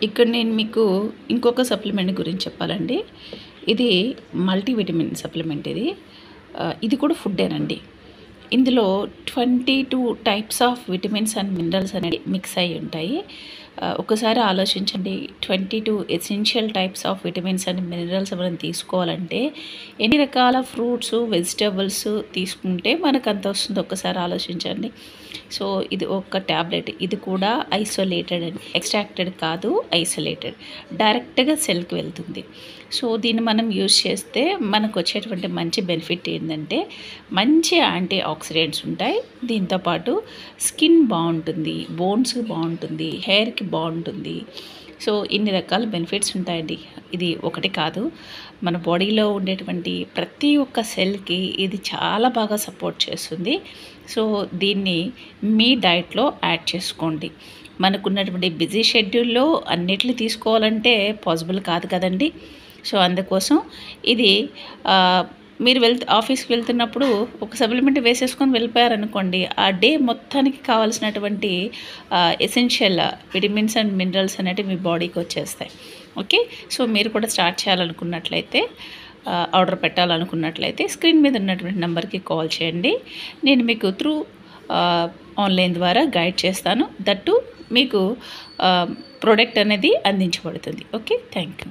ఇక్కడ నేను మీకు ఇంకొక సప్లిమెంట్ గురించి చెప్పాలండి. ఇది మల్టీవిటమిన్ సప్లిమెంట్ ఇది. ఇది కూడా ఫుడ్డేనండి. ఇందులో 22 types of vitamins and minerals అనేవి మిక్స్ అయ్యి ఉంటాయి. ఒకసారి ఆలోచించండి, 22 essential types of vitamins and minerals మనం తీసుకోవాలంటే ఎన్ని రకాల ఫ్రూట్స్, వెజిటబుల్స్ తీసుకుంటే మనకు అంత వస్తుందో ఒక్కసారి ఆలోచించండి. సో ఇది ఒక ట్యాబ్లెట్. ఇది కూడా ఐసోలేటెడ్ అండి, ఎక్స్ట్రాక్టెడ్ కాదు, ఐసోలేటెడ్. డైరెక్ట్గా సెల్కి వెళ్తుంది. సో దీన్ని మనం యూజ్ చేస్తే మనకు వచ్చేటువంటి మంచి బెనిఫిట్ ఏంటంటే మంచి యాంటీ ఆక్సిడెంట్స్ ఉంటాయి. దీంతోపాటు స్కిన్ బాగుంటుంది, బోన్స్ బాగుంటుంది, హెయిర్కి బాగుంటుంది. సో ఇన్ని రకాల బెనిఫిట్స్ ఉంటాయండి. ఇది ఒకటి కాదు, మన బాడీలో ఉండేటువంటి ప్రతి ఒక్క సెల్కి ఇది చాలా బాగా సపోర్ట్ చేస్తుంది. సో దీన్ని మీ డైట్లో యాడ్ చేసుకోండి. మనకున్నటువంటి బిజీ షెడ్యూల్లో అన్నిటిని తీసుకోవాలంటే పాసిబుల్ కాదు కదండి. సో అందుకోసం ఇది మీరు ఆఫీస్కి వెళ్తున్నప్పుడు ఒక సప్లిమెంట్ వేసేసుకొని వెళ్ళిపోయారనుకోండి, ఆ డే మొత్తానికి కావాల్సినటువంటి ఎసెన్షియల్ విటమిన్స్ అండ్ మినరల్స్ అనేవి మీ బాడీకి వచ్చేస్తాయి. ఓకే, సో మీరు కూడా స్టార్ట్ చేయాలనుకున్నట్లయితే, ఆర్డర్ పెట్టాలనుకున్నట్లయితే స్క్రీన్ మీద ఉన్నటువంటి నెంబర్కి కాల్ చేయండి. నేను మీకు త్రూ ఆన్లైన్ ద్వారా గైడ్ చేస్తాను. దట్టు మీకు ప్రోడక్ట్ అనేది అందించబడుతుంది. Okay, thank you.